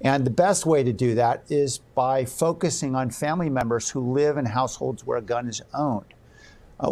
And the best way to do that is by focusing on family members who live in households where a gun is owned.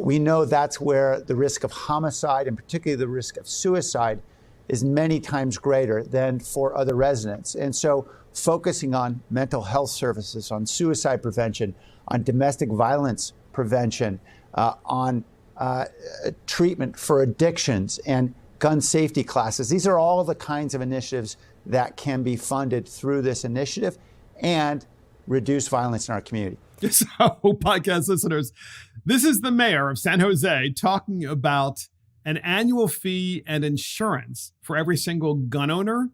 We know that's where the risk of homicide, and particularly the risk of suicide, is many times greater than for other residents. And so focusing on mental health services, on suicide prevention, on domestic violence prevention, on treatment for addictions and gun safety classes. These are all the kinds of initiatives that can be funded through this initiative and reduce violence in our community. So, podcast listeners, this is the mayor of San Jose talking about an annual fee and insurance for every single gun owner,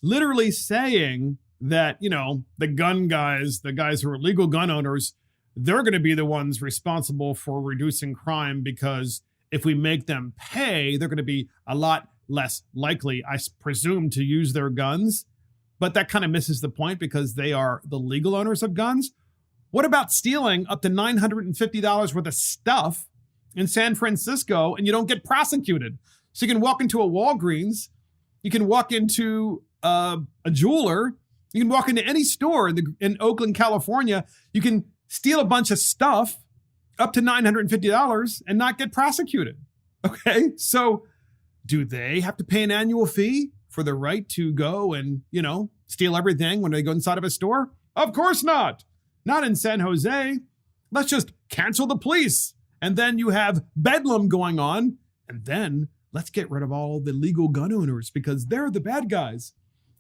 literally saying that, the gun guys, the guys who are legal gun owners, they're going to be the ones responsible for reducing crime, because if we make them pay, they're going to be a lot less likely, I presume, to use their guns. But that kind of misses the point, because they are the legal owners of guns. What about stealing up to $950 worth of stuff in San Francisco and you don't get prosecuted? So you can walk into a Walgreens, you can walk into a jeweler, you can walk into any store in Oakland, California, you can steal a bunch of stuff up to $950 and not get prosecuted. Okay, so do they have to pay an annual fee for the right to go and, steal everything when they go inside of a store? Of course not. Not in San Jose. Let's just cancel the police. And then you have bedlam going on. And then let's get rid of all the legal gun owners, because they're the bad guys.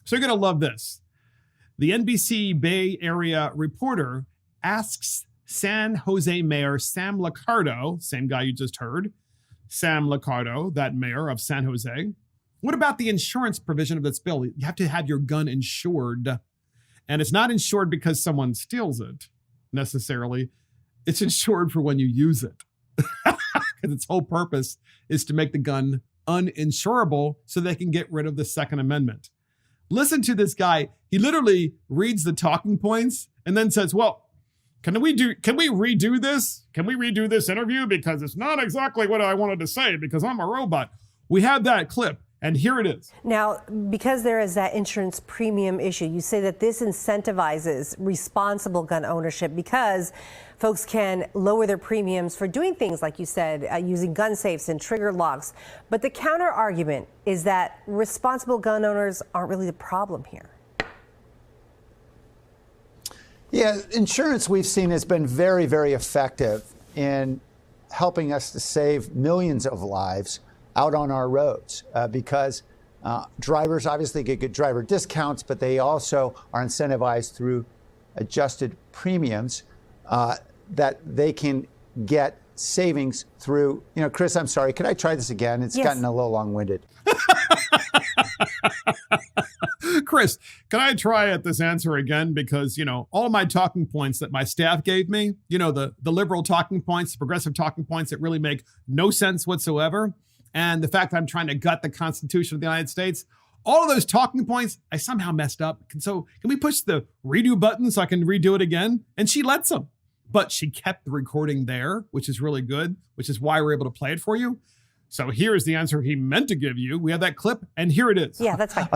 So you're going to love this. The NBC Bay Area reporter asks San Jose Mayor Sam Liccardo, same guy you just heard, Sam Liccardo, that mayor of San Jose, what about the insurance provision of this bill? You have to have your gun insured. And it's not insured because someone steals it, necessarily. It's insured for when you use it. Because its whole purpose is to make the gun uninsurable so they can get rid of the Second Amendment. Listen to this guy. He literally reads the talking points and then says, well, can we redo this? Can we redo this interview? Because it's not exactly what I wanted to say, because I'm a robot. We have that clip, and here it is. Now, because there is that insurance premium issue, you say that this incentivizes responsible gun ownership because folks can lower their premiums for doing things, like you said, using gun safes and trigger locks. But the counter argument is that responsible gun owners aren't really the problem here. Yeah, insurance, we've seen, has been very, very effective in helping us to save millions of lives out on our roads, because drivers obviously get good driver discounts, but they also are incentivized through adjusted premiums that they can get savings through. Chris, I'm sorry, could I try this again? It's gotten a little long-winded. Chris, can I try at this answer again? Because, all my talking points that my staff gave me, the liberal talking points, the progressive talking points that really make no sense whatsoever, and the fact that I'm trying to gut the Constitution of the United States, all of those talking points, I somehow messed up. So can we push the redo button so I can redo it again? And she lets them. But she kept the recording there, which is really good, which is why we're able to play it for you. So here's the answer he meant to give you. We have that clip, and here it is. Yeah, that's fine.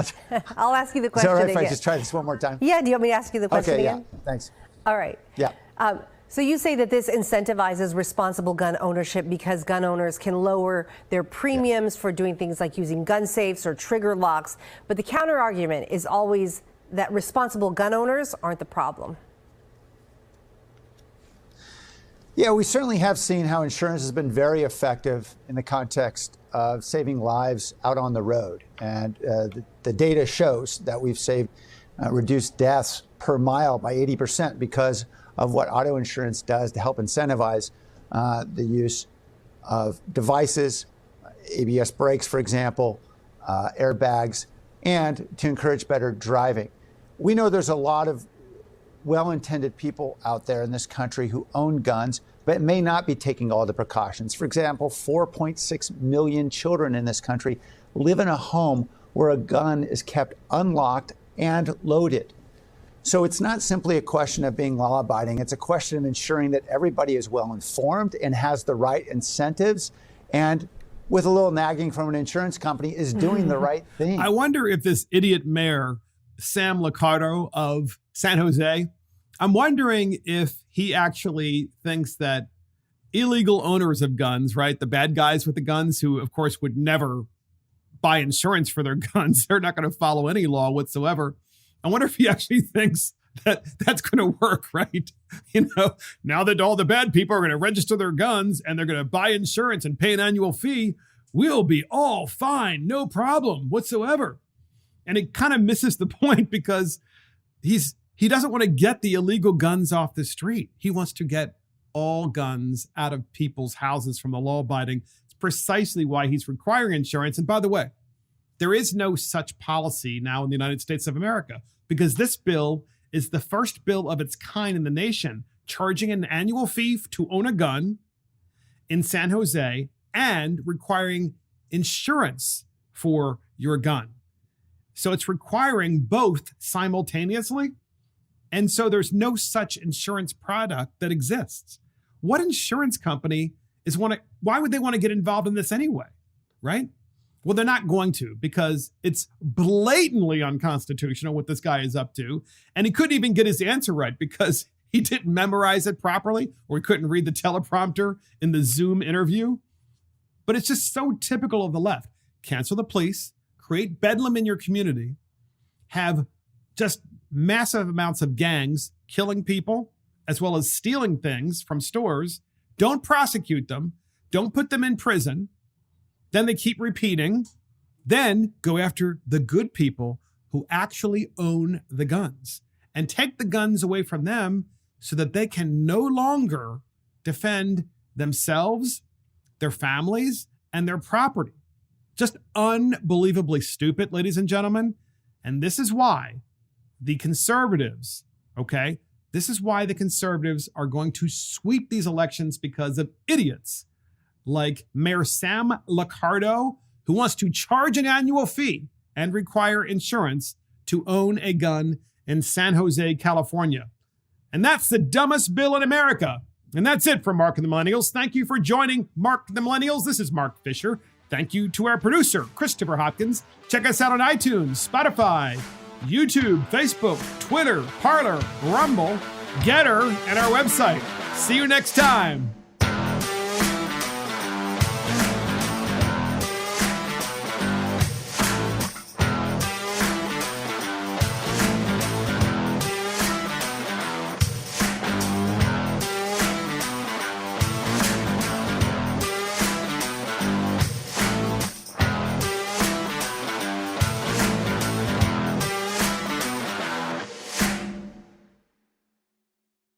I'll ask you the question again. Is that all right if again. I just try this one more time? Yeah, do you want me to ask you the question again? Okay, yeah, thanks. All right. Yeah. So you say that this incentivizes responsible gun ownership because gun owners can lower their premiums for doing things like using gun safes or trigger locks. But the counter argument is always that responsible gun owners aren't the problem. Yeah, we certainly have seen how insurance has been very effective in the context of saving lives out on the road. And the data shows that we've reduced deaths per mile by 80% because of what auto insurance does to help incentivize the use of devices, ABS brakes, for example, airbags, and to encourage better driving. We know there's a lot of well-intended people out there in this country who own guns, but may not be taking all the precautions. For example, 4.6 million children in this country live in a home where a gun is kept unlocked and loaded. So it's not simply a question of being law-abiding. It's a question of ensuring that everybody is well-informed and has the right incentives, and with a little nagging from an insurance company, is doing the right thing. I wonder if this idiot mayor Sam Liccardo of San Jose. I'm wondering if he actually thinks that illegal owners of guns, right, the bad guys with the guns who, of course, would never buy insurance for their guns, they're not going to follow any law whatsoever. I wonder if he actually thinks that that's going to work, right? You know, now that all the bad people are going to register their guns and they're going to buy insurance and pay an annual fee, we'll be all fine, no problem whatsoever. And it kind of misses the point because he doesn't want to get the illegal guns off the street. He wants to get all guns out of people's houses from the law-abiding. It's precisely why he's requiring insurance. And by the way, there is no such policy now in the United States of America because this bill is the first bill of its kind in the nation, charging an annual fee to own a gun in San Jose and requiring insurance for your gun. So it's requiring both simultaneously. And so there's no such insurance product that exists. What insurance company why would they want to get involved in this anyway, right? Well, they're not going to because it's blatantly unconstitutional what this guy is up to. And he couldn't even get his answer right because he didn't memorize it properly or he couldn't read the teleprompter in the Zoom interview. But it's just so typical of the left. Cancel the police, create bedlam in your community, have just massive amounts of gangs killing people as well as stealing things from stores. Don't prosecute them. Don't put them in prison. Then they keep repeating. Then go after the good people who actually own the guns and take the guns away from them so that they can no longer defend themselves, their families, and their property. Just unbelievably stupid, ladies and gentlemen. And this is why the conservatives, okay, this is why the conservatives are going to sweep these elections because of idiots like Mayor Sam Liccardo, who wants to charge an annual fee and require insurance to own a gun in San Jose, California. And that's the dumbest bill in America. And that's it from Mark and the Millennials. Thank you for joining Mark and the Millennials. This is Mark Fisher. Thank you to our producer, Christopher Hopkins. Check us out on iTunes, Spotify, YouTube, Facebook, Twitter, Parler, Rumble, Getter, and our website. See you next time.